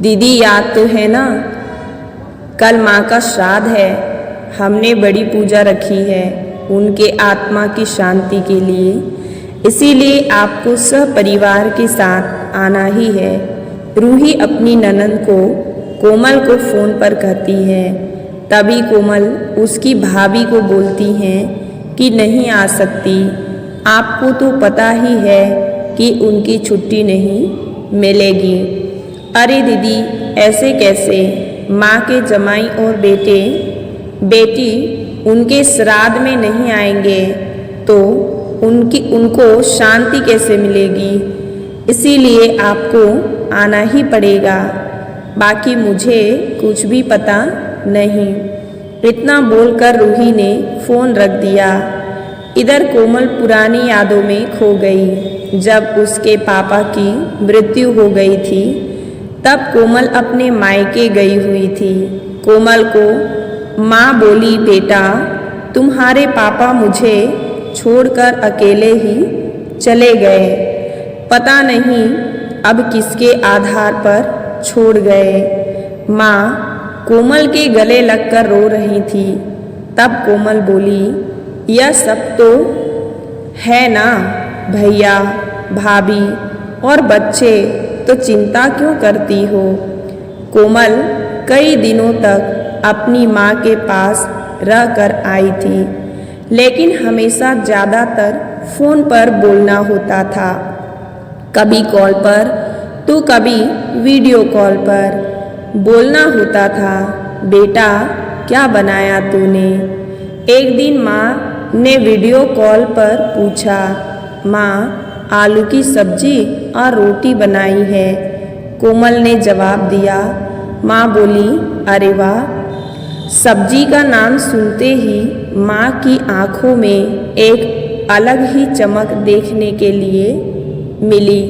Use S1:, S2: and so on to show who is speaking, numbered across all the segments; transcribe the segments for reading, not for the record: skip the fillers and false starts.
S1: दीदी याद तो है ना, कल माँ का श्राद्ध है। हमने बड़ी पूजा रखी है उनके आत्मा की शांति के लिए, इसीलिए आपको सपरिवार के साथ आना ही है। रूही अपनी ननद को कोमल को फ़ोन पर कहती है। तभी कोमल उसकी भाभी को बोलती हैं कि नहीं आ सकती, आपको तो पता ही है कि उनकी छुट्टी नहीं मिलेगी। अरे दीदी ऐसे कैसे, माँ के जमाई और बेटी उनके श्राद्ध में नहीं आएंगे तो उनको शांति कैसे मिलेगी, इसीलिए आपको आना ही पड़ेगा। बाकी मुझे कुछ भी पता नहीं। इतना बोलकर रूही ने फ़ोन रख दिया। इधर कोमल पुरानी यादों में खो गई। जब उसके पापा की मृत्यु हो गई थी तब कोमल अपने मायके गई हुई थी। कोमल को माँ बोली, बेटा तुम्हारे पापा मुझे छोड़कर अकेले ही चले गए, पता नहीं अब किसके आधार पर छोड़ गए। माँ कोमल के गले लगकर रो रही थी। तब कोमल बोली, यह सब तो है ना भैया भाभी और बच्चे, तो चिंता क्यों करती हो। कोमल कई दिनों तक अपनी माँ के पास रह कर आई थी, लेकिन हमेशा ज़्यादातर फ़ोन पर बोलना होता था, कभी कॉल पर तो कभी वीडियो कॉल पर बोलना होता था। बेटा क्या बनाया तूने। एक दिन माँ ने वीडियो कॉल पर पूछा, माँ आलू की सब्जी और रोटी बनाई है। कोमल ने जवाब दिया। माँ बोली, अरे वाह। सब्जी का नाम सुनते ही माँ की आँखों में एक अलग ही चमक देखने के लिए मिली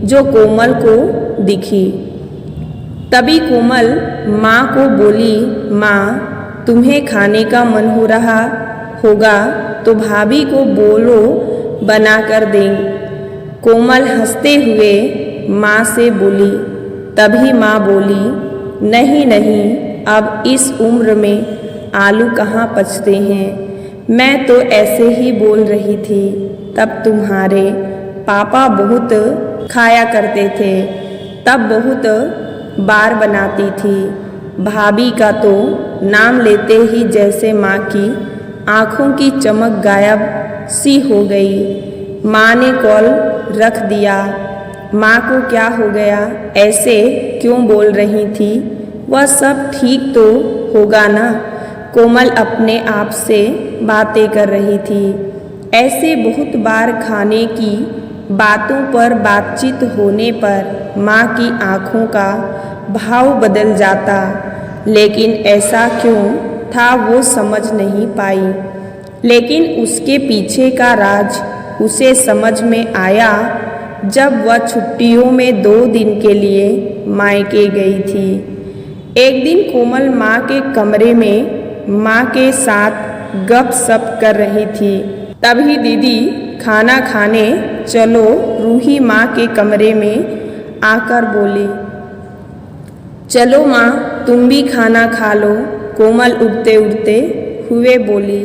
S1: जो कोमल को दिखी। तभी कोमल माँ को बोली, माँ तुम्हें खाने का मन हो रहा होगा तो भाभी को बोलो बना कर दें। कोमल हंसते हुए माँ से बोली। तभी माँ बोली, नहीं नहीं, अब इस उम्र में आलू कहाँ पचते हैं, मैं तो ऐसे ही बोल रही थी। तब तुम्हारे पापा बहुत खाया करते थे, तब बहुत बार बनाती थी। भाभी का तो नाम लेते ही जैसे माँ की आँखों की चमक गायब सी हो गई। माँ ने कॉल रख दिया। माँ को क्या हो गया, ऐसे क्यों बोल रही थी, वह सब ठीक तो होगा ना। कोमल अपने आप से बातें कर रही थी। ऐसे बहुत बार खाने की बातों पर बातचीत होने पर माँ की आँखों का भाव बदल जाता, लेकिन ऐसा क्यों था वो समझ नहीं पाई। लेकिन उसके पीछे का राज उसे समझ में आया जब वह छुट्टियों में 2 दिन के लिए मायके गई थी। एक दिन कोमल माँ के कमरे में माँ के साथ गपशप कर रही थी। तभी दीदी खाना खाने चलो रूही माँ के कमरे में आकर बोली, चलो माँ तुम भी खाना खा लो। कोमल उठते उठते हुए बोली,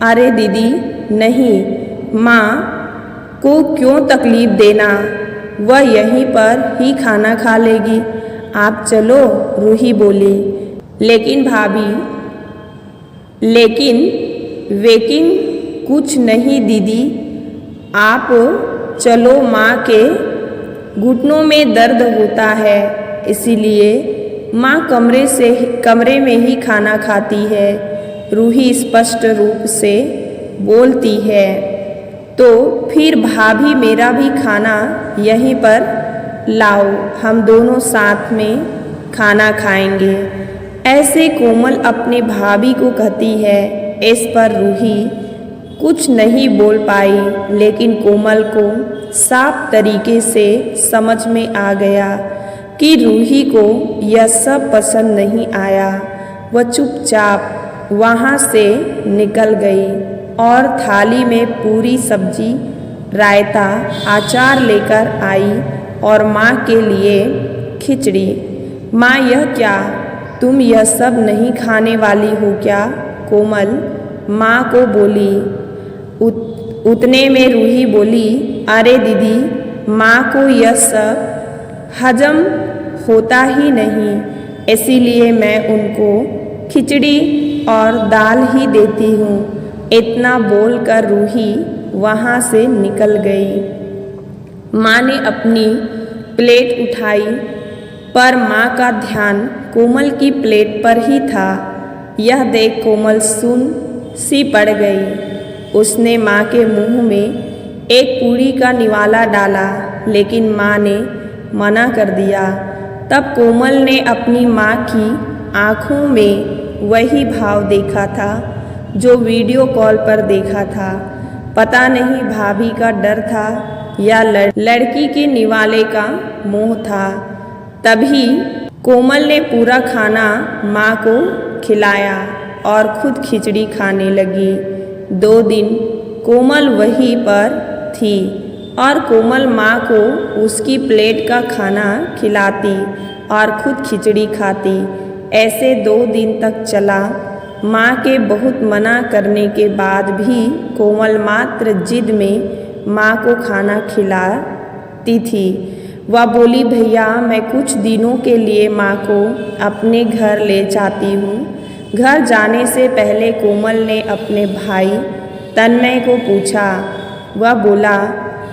S1: अरे दीदी नहीं, माँ को क्यों तकलीफ़ देना, वह यहीं पर ही खाना खा लेगी, आप चलो। रूही बोली, लेकिन भाभी, लेकिन कुछ नहीं दीदी, आप चलो। माँ के घुटनों में दर्द होता है, इसीलिए माँ कमरे में ही खाना खाती है। रूही स्पष्ट रूप से बोलती है। तो फिर भाभी मेरा भी खाना यहीं पर लाओ, हम दोनों साथ में खाना खाएंगे। ऐसे कोमल अपने भाभी को कहती है। इस पर रूही कुछ नहीं बोल पाई, लेकिन कोमल को साफ तरीके से समझ में आ गया कि रूही को यह सब पसंद नहीं आया। वह चुपचाप वहाँ से निकल गई और थाली में पूरी सब्जी, रायता, अचार लेकर आई और माँ के लिए खिचड़ी। माँ यह क्या, तुम यह सब नहीं खाने वाली हो क्या? कोमल माँ को बोली। उतने में रूही बोली, अरे दीदी, माँ को यह सब हजम होता ही नहीं, इसीलिए मैं उनको खिचड़ी और दाल ही देती हूँ। इतना बोलकर रूही वहाँ से निकल गई। माँ ने अपनी प्लेट उठाई, पर माँ का ध्यान कोमल की प्लेट पर ही था। यह देख कोमल सुन सी पड़ गई। उसने माँ के मुंह में एक पूरी का निवाला डाला, लेकिन माँ ने मना कर दिया। तब कोमल ने अपनी माँ की आँखों में वही भाव देखा था जो वीडियो कॉल पर देखा था। पता नहीं भाभी का डर था या लड़की के निवाले का मोह था। तभी कोमल ने पूरा खाना माँ को खिलाया और खुद खिचड़ी खाने लगी। 2 दिन कोमल वहीं पर थी और कोमल माँ को उसकी प्लेट का खाना खिलाती और खुद खिचड़ी खाती। ऐसे 2 दिन तक चला। माँ के बहुत मना करने के बाद भी कोमल मात्र जिद में माँ को खाना खिलाती थी। वह बोली, भैया मैं कुछ दिनों के लिए माँ को अपने घर ले जाती हूँ। घर जाने से पहले कोमल ने अपने भाई तन्मय को पूछा। वह बोला,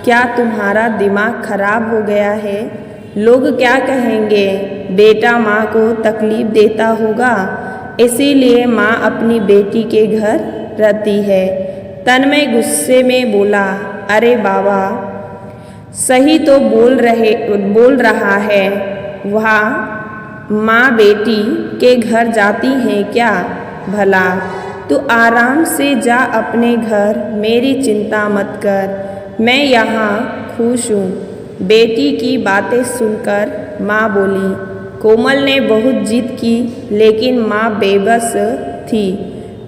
S1: क्या तुम्हारा दिमाग खराब हो गया है? लोग क्या कहेंगे? बेटा माँ को तकलीफ देता होगा, इसीलिए माँ अपनी बेटी के घर रहती है। तन्मय गुस्से में बोला, अरे बाबा, सही तो बोल रहा है। वहाँ माँ बेटी के घर जाती हैं क्या? भला तू आराम से जा अपने घर, मेरी चिंता मत कर, मैं यहाँ खुश हूँ। बेटी की बातें सुनकर माँ बोली। कोमल ने बहुत जिद की, लेकिन माँ बेबस थी।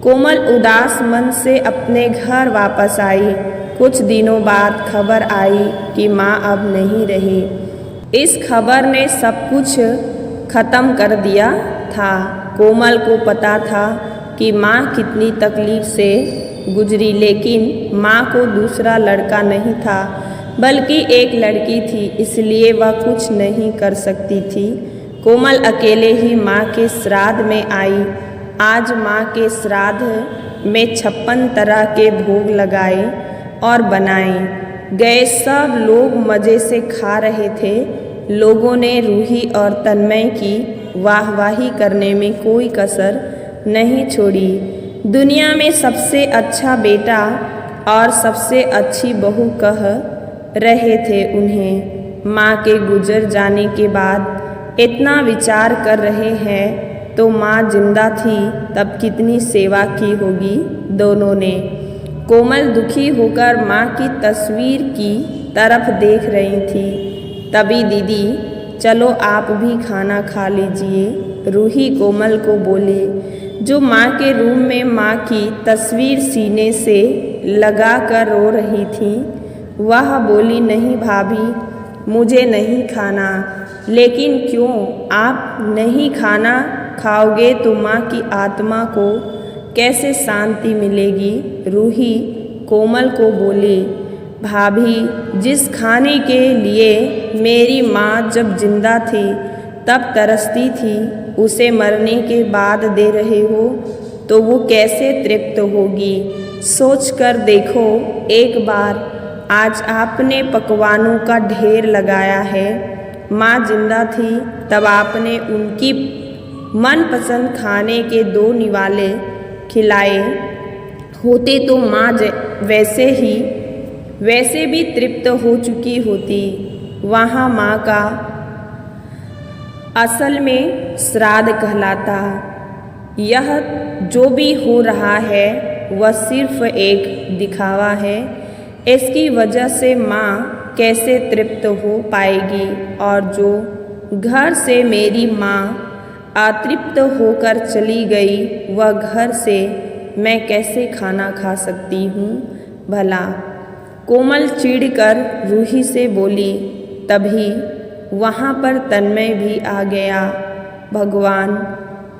S1: कोमल उदास मन से अपने घर वापस आई। कुछ दिनों बाद खबर आई कि माँ अब नहीं रही। इस खबर ने सब कुछ खत्म कर दिया था। कोमल को पता था कि माँ कितनी तकलीफ से गुजरी, लेकिन माँ को दूसरा लड़का नहीं था, बल्कि एक लड़की थी, इसलिए वह कुछ नहीं कर सकती थी। कोमल अकेले ही माँ के श्राद्ध में आई। आज माँ के श्राद्ध में 56 तरह के भोग लगाए और बनाए गए। सब लोग मज़े से खा रहे थे। लोगों ने रूही और तन्मय की वाहवाही करने में कोई कसर नहीं छोड़ी। दुनिया में सबसे अच्छा बेटा और सबसे अच्छी बहू कह रहे थे उन्हें। माँ के गुजर जाने के बाद इतना विचार कर रहे हैं, तो माँ जिंदा थी तब कितनी सेवा की होगी दोनों ने। कोमल दुखी होकर माँ की तस्वीर की तरफ देख रही थी। तभी दीदी, चलो आप भी खाना खा लीजिए, रूही कोमल को बोली, जो माँ के रूम में माँ की तस्वीर सीने से लगा कर रो रही थी। वह बोली, नहीं भाभी, मुझे नहीं खाना। लेकिन क्यों? आप नहीं खाना खाओगे तो माँ की आत्मा को कैसे शांति मिलेगी? रूही कोमल को बोली, भाभी, जिस खाने के लिए मेरी माँ जब जिंदा थी तब तरसती थी, उसे मरने के बाद दे रहे हो तो वो कैसे तृप्त होगी? सोच कर देखो एक बार। आज आपने पकवानों का ढेर लगाया है। माँ जिंदा थी तब आपने उनकी मनपसंद खाने के 2 निवाले खिलाए होते तो माँ वैसे भी तृप्त हो चुकी होती। वहाँ माँ का असल में श्राद्ध कहलाता। यह जो भी हो रहा है वह सिर्फ एक दिखावा है। इसकी वजह से माँ कैसे तृप्त हो पाएगी? और जो घर से मेरी माँ अतृप्त होकर चली गई, वह घर से मैं कैसे खाना खा सकती हूँ भला? कोमल चिढ़कर रूही से बोली। तभी वहाँ पर तन्मय भी आ गया भगवान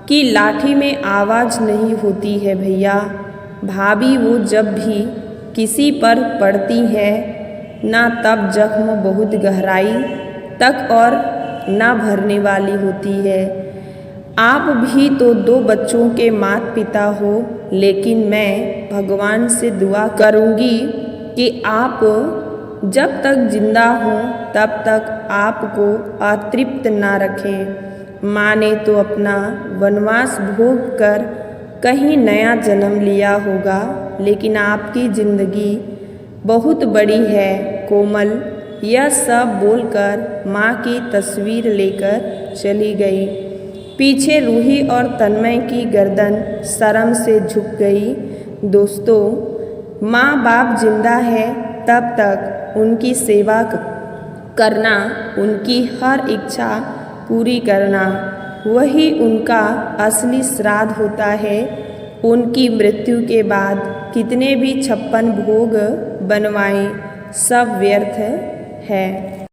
S1: की लाठी में आवाज़ नहीं होती है भैया। भाभी वो जब भी किसी पर पड़ती है ना तब जख्म बहुत गहराई तक और ना भरने वाली होती है। आप भी तो 2 बच्चों के माता पिता हो, लेकिन मैं भगवान से दुआ करूँगी कि आप जब तक जिंदा हों तब तक आपको अतृप्त ना रखें। माँ ने तो अपना वनवास भोग कर कहीं नया जन्म लिया होगा, लेकिन आपकी ज़िंदगी बहुत बड़ी है कोमल। यह सब बोलकर माँ की तस्वीर लेकर चली गई। पीछे रूही और तन्मय की गर्दन शर्म से झुक गई। दोस्तों, माँ बाप जिंदा है तब तक उनकी सेवा करना, उनकी हर इच्छा पूरी करना, वही उनका असली श्राद्ध होता है। उनकी मृत्यु के बाद कितने भी 56 भोग बनवाएं, सब व्यर्थ है।